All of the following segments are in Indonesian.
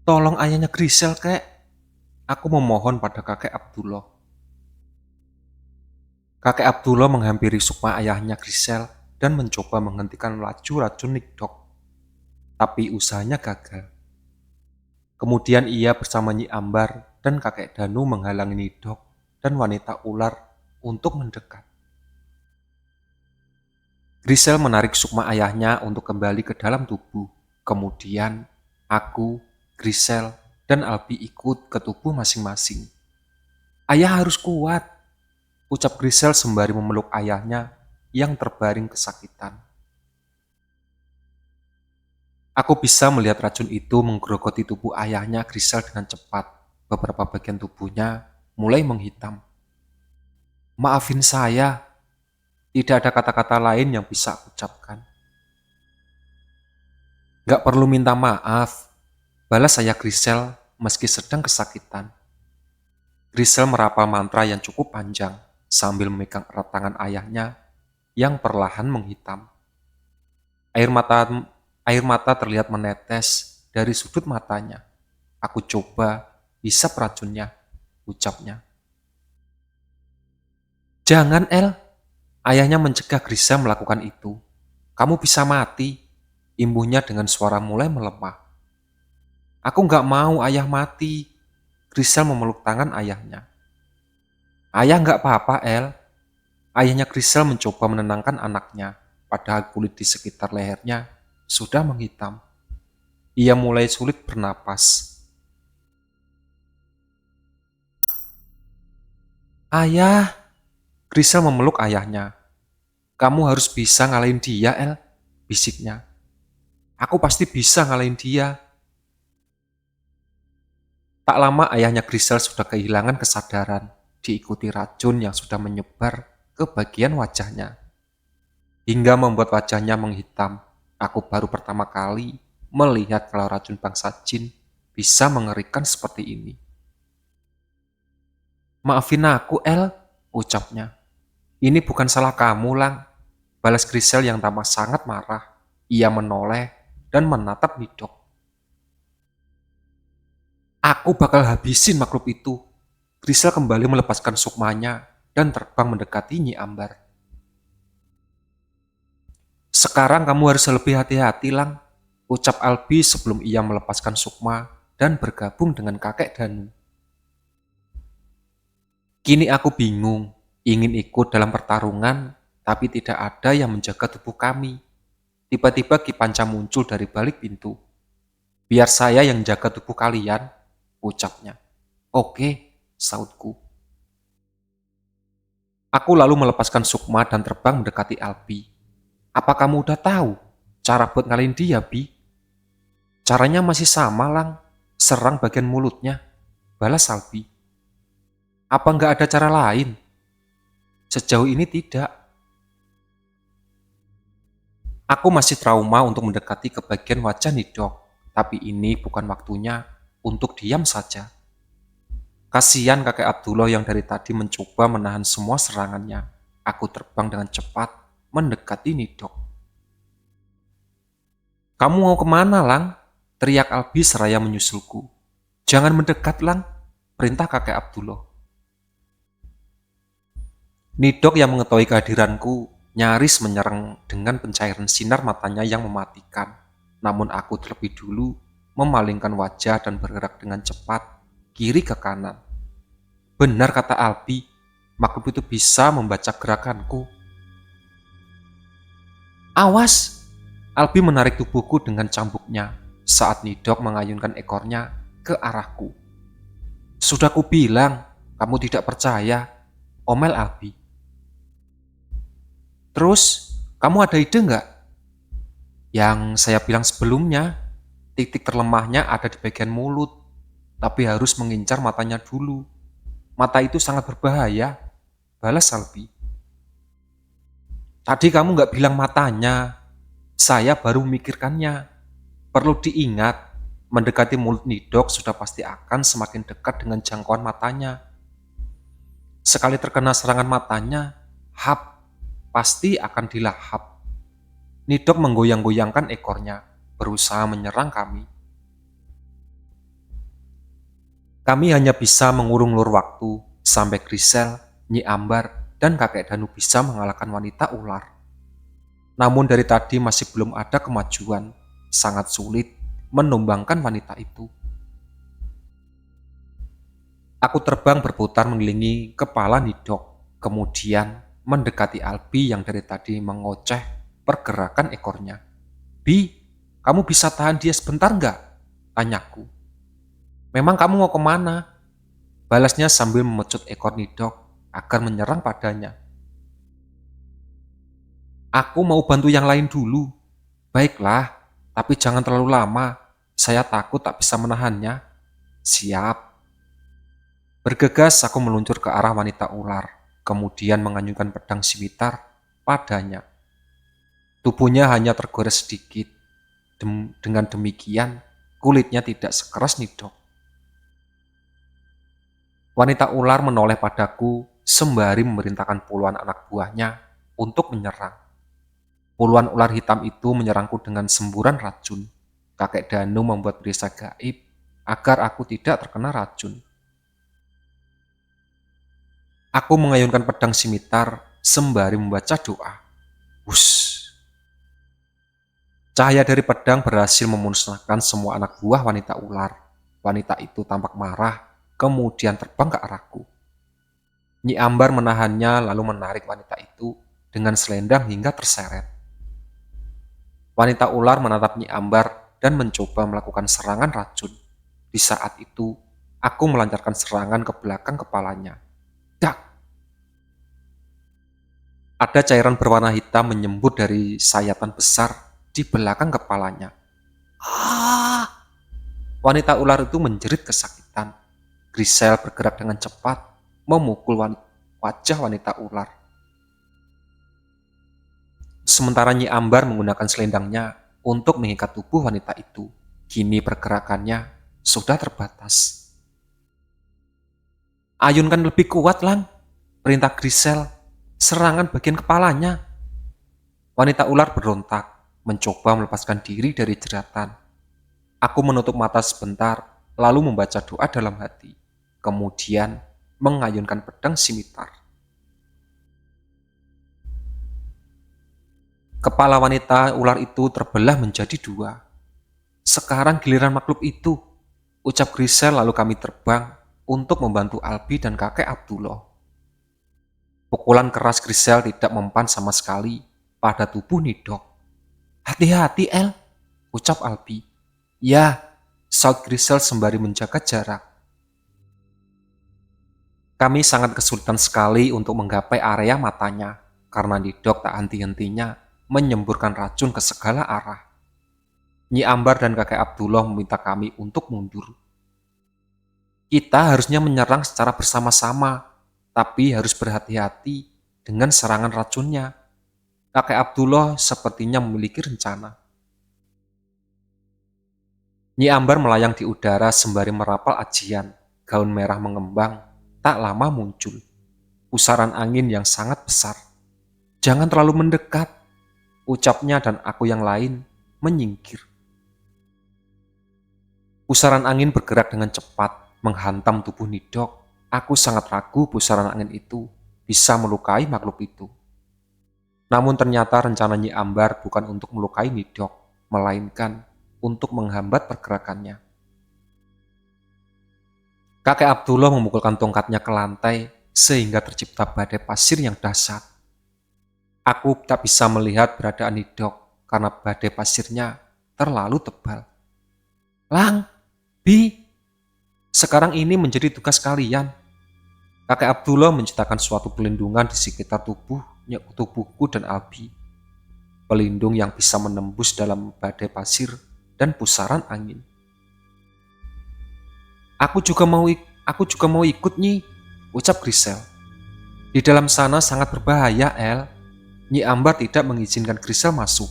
Tolong ayahnya Grisel, kek. Aku memohon pada kakek Abdullah. Kakek Abdullah menghampiri Sukma ayahnya Grisel dan mencoba menghentikan laju racun Nikdok. Tapi usahanya gagal. Kemudian ia bersama Nyi Ambar dan kakek Danu menghalangi Nidok dan wanita ular untuk mendekat. Grisel menarik Sukma ayahnya untuk kembali ke dalam tubuh. Kemudian aku, Grisel, dan Albi ikut ke tubuh masing-masing. Ayah harus kuat, ucap Grisel sembari memeluk ayahnya yang terbaring kesakitan. Aku bisa melihat racun itu menggerogoti tubuh ayahnya Grisel dengan cepat. Beberapa bagian tubuhnya mulai menghitam. Maafin saya, tidak ada kata-kata lain yang bisa aku ucapkan. Gak perlu minta maaf, balas saya Grisel meski sedang kesakitan. Grisel merapal mantra yang cukup panjang sambil memegang erat tangan ayahnya yang perlahan menghitam. Air mata air mata terlihat menetes dari sudut matanya. Aku coba hisap racunnya, ucapnya. Jangan, El. Ayahnya mencegah Grisel melakukan itu. Kamu bisa mati, imbuhnya dengan suara mulai melemah. Aku nggak mau ayah mati. Grisel memeluk tangan ayahnya. Ayah nggak apa-apa, El. Ayahnya Grisel mencoba menenangkan anaknya, padahal kulit di sekitar lehernya sudah menghitam. Ia mulai sulit bernapas. Ayah, Grisel memeluk ayahnya. Kamu harus bisa ngalahin dia, El, bisiknya. Aku pasti bisa ngalahin dia. Tak lama ayahnya Grisel sudah kehilangan kesadaran, diikuti racun yang sudah menyebar ke bagian wajahnya. Hingga membuat wajahnya menghitam. Aku baru pertama kali melihat kalau racun bangsa jin bisa mengerikan seperti ini. Maafin aku, El, ucapnya. Ini bukan salah kamu, Lang. Balas Grisel yang tampak sangat marah. Ia menoleh dan menatap Nidok. Aku bakal habisin makhluk itu. Grisel kembali melepaskan sukmanya dan terbang mendekati Nyi Ambar. Sekarang kamu harus lebih hati-hati, Lang, ucap Albi sebelum ia melepaskan Sukma dan bergabung dengan kakek Danu. Kini aku bingung, ingin ikut dalam pertarungan, tapi tidak ada yang menjaga tubuh kami. Tiba-tiba Ki Panca muncul dari balik pintu. Biar saya yang jaga tubuh kalian, ucapnya. Oke, sautku. Aku lalu melepaskan Sukma dan terbang mendekati Albi. Apa kamu udah tahu cara buat ngalahin dia, Bi? Caranya masih sama, Lang. Serang bagian mulutnya. Balas Albi. Apa nggak ada cara lain? Sejauh ini tidak. Aku masih trauma untuk mendekati ke bagian wajah Nidok. Tapi ini bukan waktunya untuk diam saja. Kasihan kakek Abdullah yang dari tadi mencoba menahan semua serangannya. Aku terbang dengan cepat mendekati Nidok. Kamu mau kemana, Lang? Teriak Albi seraya menyusulku. Jangan mendekat, Lang. Perintah kakek Abdullah. Nidok yang mengetahui kehadiranku nyaris menyerang dengan pencairan sinar matanya yang mematikan. Namun aku terlebih dulu memalingkan wajah dan bergerak dengan cepat kiri ke kanan. Benar kata Albi, makhluk itu bisa membaca gerakanku. Awas! Albi menarik tubuhku dengan cambuknya saat Nidok mengayunkan ekornya ke arahku. Sudah kubilang, kamu tidak percaya, omel Albi. Terus, kamu ada ide nggak? Yang saya bilang sebelumnya, titik terlemahnya ada di bagian mulut, tapi harus mengincar matanya dulu. Mata itu sangat berbahaya, balas Albi. Tadi kamu nggak bilang matanya, saya baru memikirkannya. Perlu diingat, mendekati mulut Nidok sudah pasti akan semakin dekat dengan jangkauan matanya. Sekali terkena serangan matanya, pasti akan dilahap. Nidok menggoyang-goyangkan ekornya, berusaha menyerang kami. Kami hanya bisa mengurung ulur waktu sampai Grisel, Nyi Ambar, dan kakek Danu bisa mengalahkan wanita ular. Namun dari tadi masih belum ada kemajuan. Sangat sulit menumbangkan wanita itu. Aku terbang berputar mengelilingi kepala Nidok, kemudian mendekati Albi yang dari tadi mengoceh pergerakan ekornya. "Bi, kamu bisa tahan dia sebentar nggak?" tanyaku. "Memang kamu mau kemana?" balasnya sambil memecut ekor Nidok agar menyerang padanya. "Aku mau bantu yang lain dulu." "Baiklah, tapi jangan terlalu lama. Saya takut tak bisa menahannya." "Siap." Bergegas aku meluncur ke arah wanita ular, kemudian mengayunkan pedang simitar padanya. Tubuhnya hanya tergores sedikit. Dengan demikian, kulitnya tidak sekeras Nidok. Wanita ular menoleh padaku sembari memerintahkan puluhan anak buahnya untuk menyerang. Puluhan ular hitam itu menyerangku dengan semburan racun. Kakek Danu membuat berisa gaib agar aku tidak terkena racun. Aku mengayunkan pedang simitar sembari membaca doa. Wush! Cahaya dari pedang berhasil memusnahkan semua anak buah wanita ular. Wanita itu tampak marah, kemudian terbang ke arahku. Nyi Ambar menahannya lalu menarik wanita itu dengan selendang hingga terseret. Wanita ular menatap Nyi Ambar dan mencoba melakukan serangan racun. Di saat itu, aku melancarkan serangan ke belakang kepalanya. Dak! Ada cairan berwarna hitam menyembur dari sayatan besar di belakang kepalanya. Ah! Wanita ular itu menjerit kesakitan. Grisel bergerak dengan cepat, memukul wajah wanita ular. Sementara Nyi Ambar menggunakan selendangnya untuk mengikat tubuh wanita itu. Kini pergerakannya sudah terbatas. "Ayunkan lebih kuat, Lang," perintah Grisel. "Serangan bagian kepalanya." Wanita ular berontak, mencoba melepaskan diri dari jeratan. Aku menutup mata sebentar, lalu membaca doa dalam hati. Kemudian mengayunkan pedang simitar. Kepala wanita ular itu terbelah menjadi dua. "Sekarang giliran makhluk itu," ucap Grisel lalu kami terbang untuk membantu Albi dan kakek Abdullah. Pukulan keras Grisel tidak mempan sama sekali pada tubuh Nidok. "Hati-hati, El," ucap Albi. "Ya," saut Grisel sembari menjaga jarak. Kami sangat kesulitan sekali untuk menggapai area matanya karena Nidok tak henti-hentinya menyemburkan racun ke segala arah. Nyi Ambar dan kakek Abdullah meminta kami untuk mundur. "Kita harusnya menyerang secara bersama-sama, tapi harus berhati-hati dengan serangan racunnya." Kakek Abdullah sepertinya memiliki rencana. Nyi Ambar melayang di udara sembari merapal ajian. Gaun merah mengembang, tak lama muncul. Pusaran angin yang sangat besar. "Jangan terlalu mendekat," ucapnya dan aku yang lain menyingkir. Pusaran angin bergerak dengan cepat, menghantam tubuh Nidok. Aku sangat ragu pusaran angin itu bisa melukai makhluk itu. Namun ternyata rencana Nyi Ambar bukan untuk melukai Nidok, melainkan untuk menghambat pergerakannya. Kakek Abdullah memukulkan tongkatnya ke lantai sehingga tercipta badai pasir yang dahsyat. Aku tak bisa melihat keberadaan Nidok karena badai pasirnya terlalu tebal. "Lang, Bi, sekarang ini menjadi tugas kalian." Kakek Abdullah menciptakan suatu pelindungan di sekitar tubuhku dan Albi. Pelindung yang bisa menembus dalam badai pasir dan pusaran angin. Aku juga mau ikut, Nyi," ucap Grisel. "Di dalam sana sangat berbahaya, El." Nyi Ambar tidak mengizinkan Grisel masuk.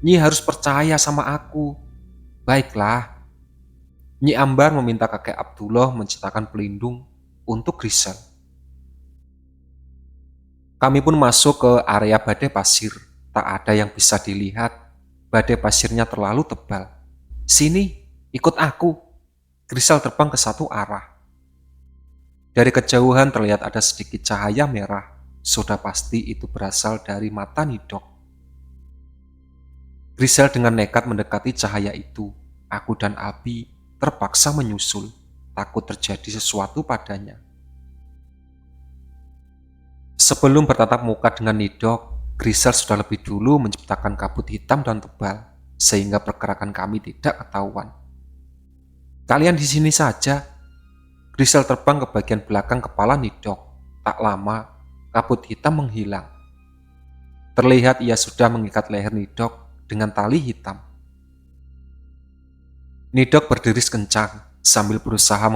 "Nyi harus percaya sama aku." "Baiklah." Nyi Ambar meminta kakek Abdullah menciptakan pelindung untuk Grisel. Kami pun masuk ke area badai pasir. Tak ada yang bisa dilihat. Badai pasirnya terlalu tebal. "Sini, ikut aku." Grisel terbang ke satu arah. Dari kejauhan terlihat ada sedikit cahaya merah. Sudah pasti itu berasal dari mata Nidok. Grisel dengan nekat mendekati cahaya itu. Aku dan Albi terpaksa menyusul, takut terjadi sesuatu padanya. Sebelum bertatap muka dengan Nidok, Grisel sudah lebih dulu menciptakan kabut hitam dan tebal, sehingga pergerakan kami tidak ketahuan. Kalian di sini saja. Grisel terbang ke bagian belakang kepala Nidok. Tak lama, kabut hitam menghilang. Terlihat ia sudah mengikat leher Nidok dengan tali hitam. Nidok berdiri kencang sambil berusaha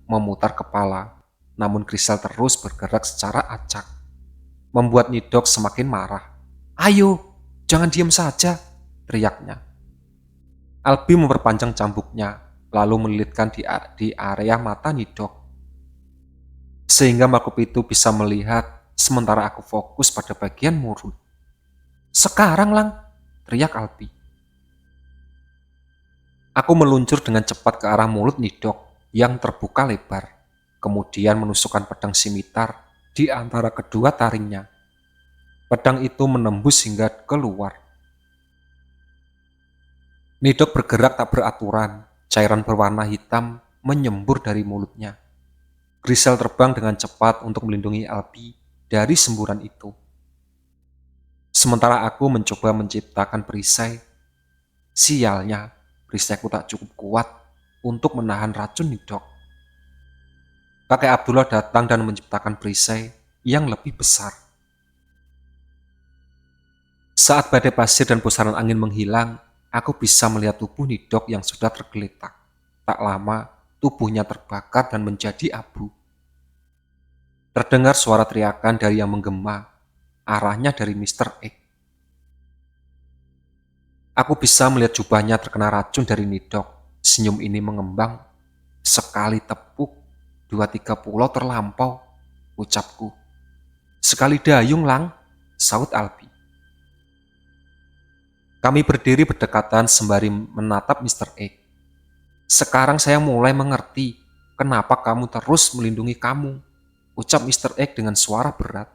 memutar kepala, namun Grisel terus bergerak secara acak, membuat Nidok semakin marah. "Ayo, jangan diam saja," teriaknya. Albi memperpanjang cambuknya, lalu melilitkan di area mata Nidok, sehingga makhluk itu bisa melihat, sementara aku fokus pada bagian mulut. "Sekarang, Lang!" teriak Albi. Aku meluncur dengan cepat ke arah mulut Nidok yang terbuka lebar, kemudian menusukkan pedang simitar di antara kedua taringnya. Pedang itu menembus hingga keluar. Nidok bergerak tak beraturan, cairan berwarna hitam menyembur dari mulutnya. Grisel terbang dengan cepat untuk melindungi Albi dari semburan itu. Sementara aku mencoba menciptakan perisai. Sialnya, perisaiku tak cukup kuat untuk menahan racun Nidok. Kakek Abdullah datang dan menciptakan perisai yang lebih besar. Saat badai pasir dan pusaran angin menghilang, aku bisa melihat tubuh Nidok yang sudah tergeletak. Tak lama, tubuhnya terbakar dan menjadi abu. Terdengar suara teriakan dari yang menggema, arahnya dari Mr. X. Aku bisa melihat jubahnya terkena racun dari Nidok. Senyum ini mengembang. "Sekali tepuk, 2-3 pulau terlampau," ucapku. "Sekali dayung, Lang," saut Albi. Kami berdiri berdekatan sembari menatap Mr. X. "Sekarang saya mulai mengerti kenapa kamu terus melindungi kamu," ucap Mr. X dengan suara berat,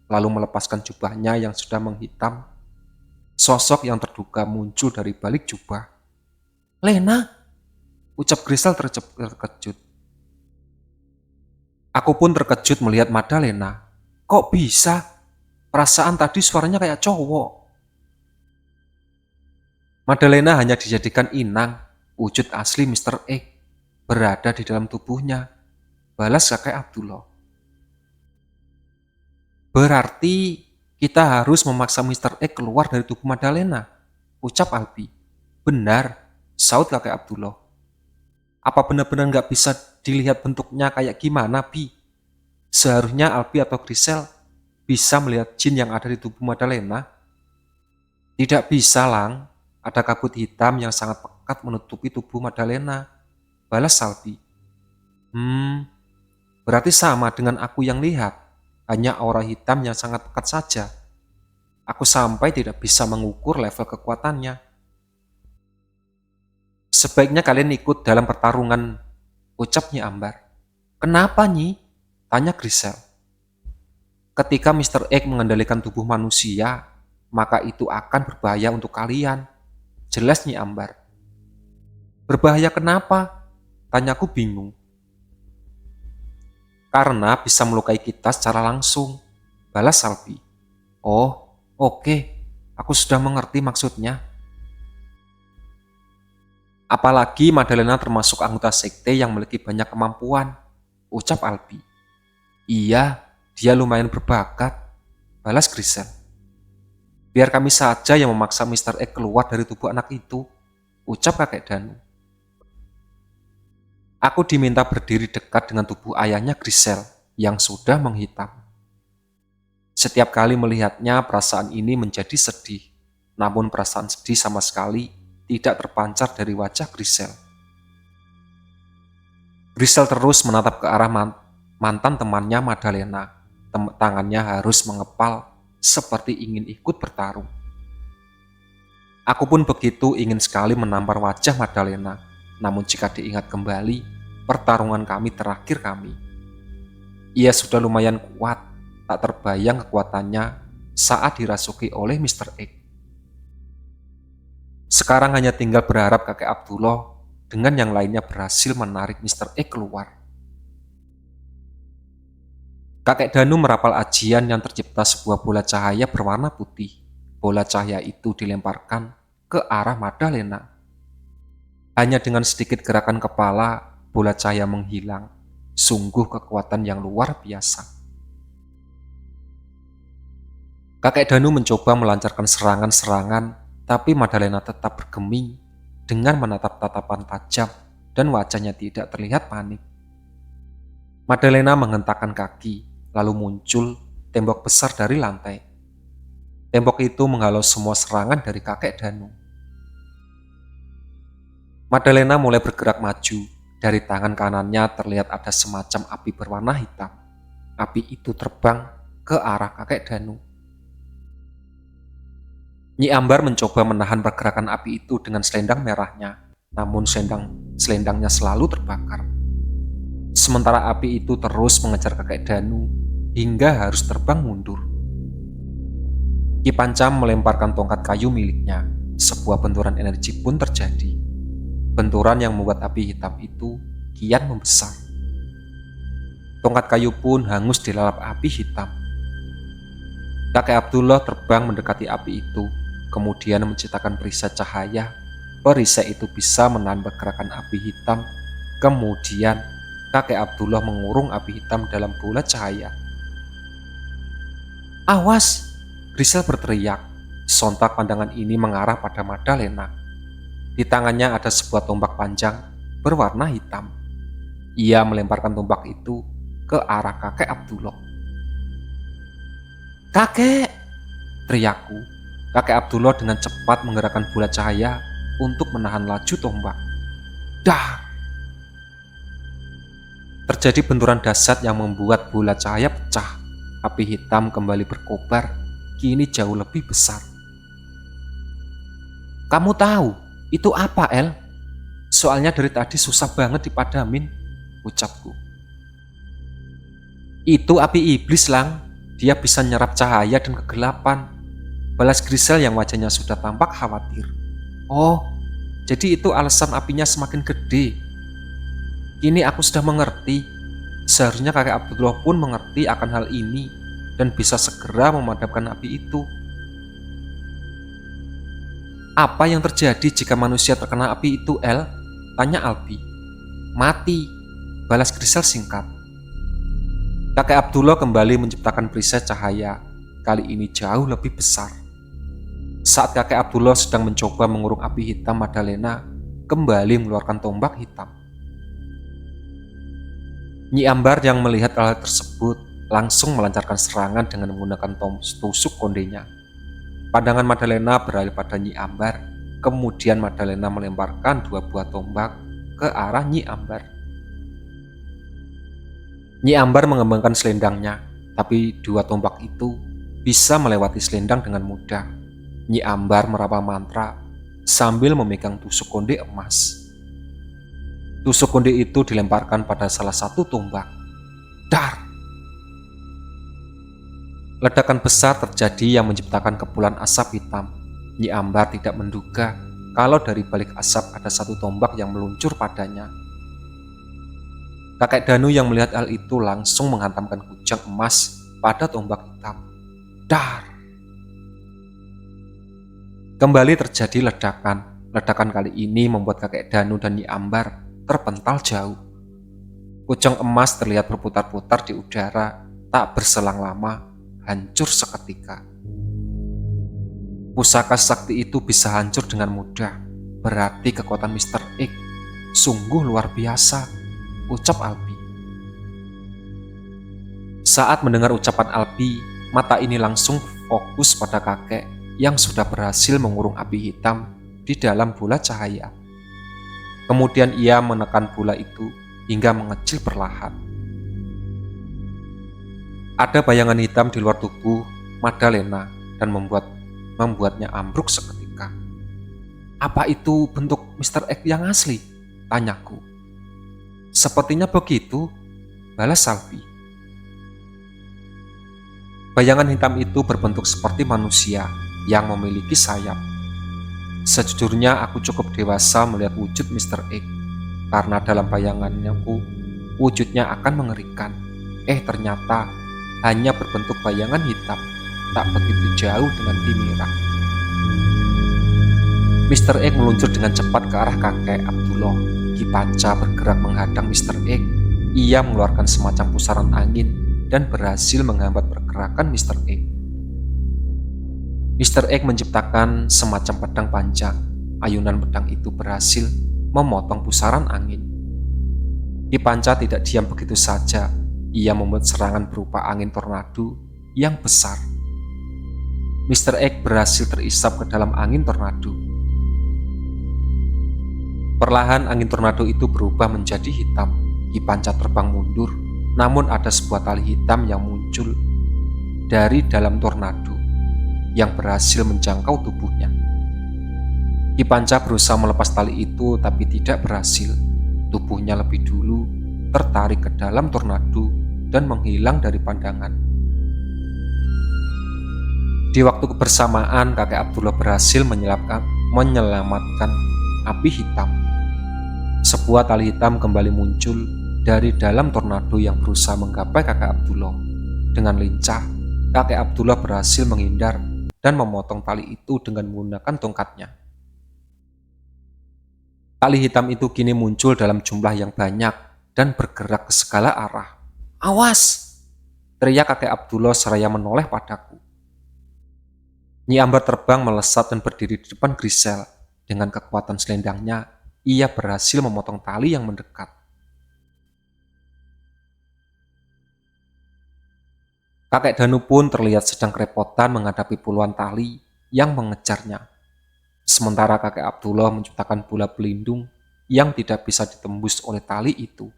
lalu melepaskan jubahnya yang sudah menghitam. Sosok yang terduga muncul dari balik jubah. "Lena," ucap Grisel terkejut. Aku pun terkejut melihat Madalena. Kok bisa? Perasaan tadi suaranya kayak cowok. Madalena hanya dijadikan inang, wujud asli Mr. X berada di dalam tubuhnya, balas kakek Abdullah. "Berarti kita harus memaksa Mr. X keluar dari tubuh Madalena," ucap Albi. "Benar," saut kakek Abdullah. "Apa benar-benar nggak bisa dilihat bentuknya kayak gimana, Bi? Seharusnya Albi atau Grisel bisa melihat jin yang ada di tubuh Madalena." "Tidak bisa, Lang. Ada kabut hitam yang sangat pekat menutupi tubuh Madalena," balas Albi. Berarti sama dengan aku yang lihat. Hanya aura hitam yang sangat pekat saja. Aku sampai tidak bisa mengukur level kekuatannya." "Sebaiknya kalian ikut dalam pertarungan," ucap Nyi Ambar. "Kenapa, Nyi?" tanya Grisel. "Ketika Mr. X mengendalikan tubuh manusia, maka itu akan berbahaya untuk kalian," jelas Nyi Ambar. "Berbahaya kenapa?" tanyaku bingung. "Karena bisa melukai kita secara langsung," balas Albi. "Oh, oke. Aku sudah mengerti maksudnya." "Apalagi Madalena termasuk anggota sekte yang memiliki banyak kemampuan," ucap Albi. "Iya, dia lumayan berbakat," balas Grisel. "Biar kami saja yang memaksa Mr. X keluar dari tubuh anak itu," ucap kakek Danu. Aku diminta berdiri dekat dengan tubuh ayahnya Grisel yang sudah menghitam. Setiap kali melihatnya, perasaan ini menjadi sedih. Namun perasaan sedih sama sekali tidak terpancar dari wajah Grisel. Grisel terus menatap ke arah mantan temannya Madalena. Tangannya harus mengepal seperti ingin ikut bertarung. Aku pun begitu ingin sekali menampar wajah Madalena. Namun jika diingat kembali, pertarungan kami terakhir kami. Ia sudah lumayan kuat, tak terbayang kekuatannya saat dirasuki oleh Mr. X. Sekarang hanya tinggal berharap kakek Abdullah dengan yang lainnya berhasil menarik Mr. X keluar. Kakek Danu merapal ajian yang tercipta sebuah bola cahaya berwarna putih. Bola cahaya itu dilemparkan ke arah Madalena. Hanya dengan sedikit gerakan kepala, bola cahaya menghilang. Sungguh kekuatan yang luar biasa. Kakek Danu mencoba melancarkan serangan-serangan, tapi Madalena tetap bergeming dengan menatap tatapan tajam dan wajahnya tidak terlihat panik. Madalena menghentakkan kaki, lalu muncul tembok besar dari lantai. Tembok itu menghalau semua serangan dari kakek Danu. Madalena mulai bergerak maju. Dari tangan kanannya terlihat ada semacam api berwarna hitam. Api itu terbang ke arah kakek Danu. Nyi Ambar mencoba menahan pergerakan api itu dengan selendang merahnya, namun selendangnya selalu terbakar. Sementara api itu terus mengejar kakek Danu hingga harus terbang mundur. Ki Pancam melemparkan tongkat kayu miliknya. Sebuah benturan energi pun terjadi. Benturan yang membuat api hitam itu kian membesar. Tongkat kayu pun hangus dilalap api hitam. Kakek Abdullah terbang mendekati api itu, kemudian menciptakan perisai cahaya. Perisai itu bisa menahan pergerakan api hitam. Kemudian kakek Abdullah mengurung api hitam dalam bola cahaya. "Awas!" Grisel berteriak. Sontak pandangan ini mengarah pada Madalena. Di tangannya ada sebuah tombak panjang berwarna hitam. Ia melemparkan tombak itu ke arah kakek Abdullah. "Kakek!" teriakku. Kakek Abdullah dengan cepat menggerakkan bola cahaya untuk menahan laju tombak. Dar! Terjadi benturan dahsyat yang membuat bola cahaya pecah. Api hitam kembali berkobar, kini jauh lebih besar. "Kamu tahu itu apa, El? Soalnya dari tadi susah banget dipadamin," ucapku. "Itu api iblis, Lang. Dia bisa nyerap cahaya dan kegelapan," balas Grisel yang wajahnya sudah tampak khawatir. "Oh, jadi itu alasan apinya semakin gede. Kini aku sudah mengerti. Seharusnya kakek Abdullah pun mengerti akan hal ini dan bisa segera memadamkan api itu." "Apa yang terjadi jika manusia terkena api itu, El?" tanya Albi. "Mati," balas Grisel singkat. Kakek Abdullah kembali menciptakan perisai cahaya, kali ini jauh lebih besar. Saat kakek Abdullah sedang mencoba mengurung api hitam, Madalena kembali mengeluarkan tombak hitam. Nyi Ambar yang melihat hal tersebut langsung melancarkan serangan dengan menggunakan tusuk kondenya. Pandangan Madalena beralih pada Nyi Ambar, kemudian Madalena melemparkan 2 buah tombak ke arah Nyi Ambar. Nyi Ambar mengembangkan selendangnya, tapi 2 tombak itu bisa melewati selendang dengan mudah. Nyi Ambar merapal mantra sambil memegang tusuk konde emas. Tusuk konde itu dilemparkan pada salah satu tombak. Dar! Ledakan besar terjadi yang menciptakan kepulan asap hitam. Nyi Ambar tidak menduga kalau dari balik asap ada satu tombak yang meluncur padanya. Kakek Danu yang melihat hal itu langsung menghantamkan kujang emas pada tombak hitam. Dar! Kembali terjadi ledakan. Ledakan kali ini membuat kakek Danu dan Nyi Ambar terpental jauh. Kujang emas terlihat berputar-putar di udara, tak berselang lama hancur seketika. Pusaka sakti itu bisa hancur dengan mudah. Berarti kekuatan Mr. X sungguh luar biasa, ucap Albi. Saat mendengar ucapan Albi, mata ini langsung fokus pada kakek yang sudah berhasil mengurung api hitam di dalam bola cahaya. Kemudian ia menekan bola itu hingga mengecil perlahan. Ada bayangan hitam di luar tubuh Madalena dan membuatnya ambruk seketika. "Apa itu bentuk Mr. X yang asli?" tanyaku. Sepertinya begitu, balas Salvi. Bayangan hitam itu berbentuk seperti manusia yang memiliki sayap. Sejujurnya aku cukup dewasa melihat wujud Mr. X, karena dalam bayangannya wujudnya akan mengerikan. Ternyata hanya berbentuk bayangan hitam, tak begitu jauh dengan Timira. Mr. X meluncur dengan cepat ke arah kakek Abdullah. Ki Panca bergerak menghadang Mr. X. Ia mengeluarkan semacam pusaran angin dan berhasil menghambat pergerakan Mr. X. Mr. X menciptakan semacam pedang panjang. Ayunan pedang itu berhasil memotong pusaran angin. Ki Panca tidak diam begitu saja. Ia membuat serangan berupa angin tornado yang besar. Mr. X berhasil terisap ke dalam angin tornado. Perlahan angin tornado itu berubah menjadi hitam. Ki Panca terbang mundur, namun ada sebuah tali hitam yang muncul dari dalam tornado yang berhasil menjangkau tubuhnya. Ki Panca berusaha melepas tali itu tapi tidak berhasil. Tubuhnya lebih dulu tertarik ke dalam tornado dan menghilang dari pandangan. Di waktu kebersamaan, kakek Abdullah berhasil menyelamatkan api hitam. Sebuah tali hitam kembali muncul dari dalam tornado yang berusaha menggapai kakek Abdullah. Dengan lincah, kakek Abdullah berhasil menghindar dan memotong tali itu dengan menggunakan tongkatnya. Tali hitam itu kini muncul dalam jumlah yang banyak dan bergerak ke segala arah. "Awas!" teriak kakek Abdullah seraya menoleh padaku. Nyi Ambar terbang melesat dan berdiri di depan Grisel. Dengan kekuatan selendangnya, ia berhasil memotong tali yang mendekat. Kakek Danu pun terlihat sedang kerepotan menghadapi puluhan tali yang mengejarnya. Sementara kakek Abdullah menciptakan bola pelindung yang tidak bisa ditembus oleh tali itu.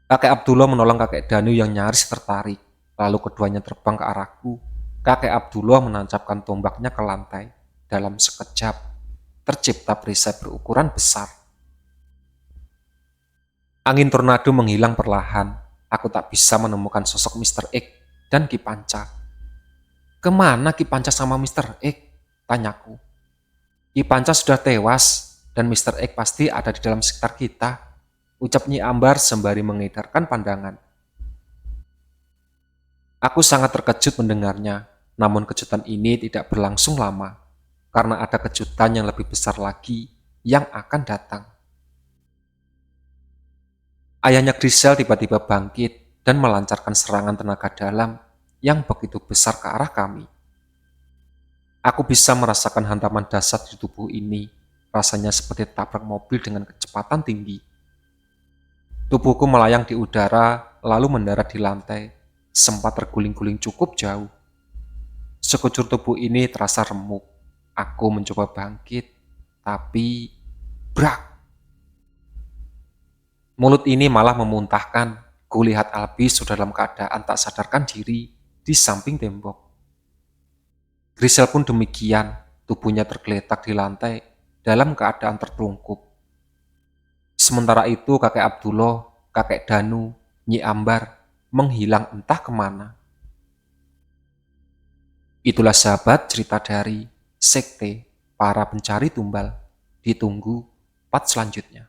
Kakek Abdullah menolong kakek Danu yang nyaris tertarik. Lalu keduanya terbang ke arahku. Kakek Abdullah menancapkan tombaknya ke lantai. Dalam sekejap, tercipta perisai berukuran besar. Angin tornado menghilang perlahan. Aku tak bisa menemukan sosok Mr. X dan Ki Panca. "Kemana Ki Panca sama Mr. X?" tanyaku. "Ki Panca sudah tewas dan Mr. X pasti ada di dalam sekitar kita," ucap Nyi Ambar sembari mengedarkan pandangan. Aku sangat terkejut mendengarnya, namun kejutan ini tidak berlangsung lama, karena ada kejutan yang lebih besar lagi yang akan datang. Ayahnya Grisel tiba-tiba bangkit dan melancarkan serangan tenaga dalam yang begitu besar ke arah kami. Aku bisa merasakan hantaman dahsyat di tubuh ini, rasanya seperti tabrak mobil dengan kecepatan tinggi. Tubuhku melayang di udara, lalu mendarat di lantai, sempat terguling-guling cukup jauh. Sekujur tubuh ini terasa remuk. Aku mencoba bangkit, tapi brak! Mulut ini malah memuntahkan. Kulihat Albi sudah dalam keadaan tak sadarkan diri di samping tembok. Grisel pun demikian, tubuhnya tergeletak di lantai dalam keadaan tertelungkup. Sementara itu kakek Abdullah, kakek Danu, Nyi Ambar menghilang entah kemana. Itulah sahabat cerita dari Sekte Para Pencari Tumbal. Ditunggu part selanjutnya.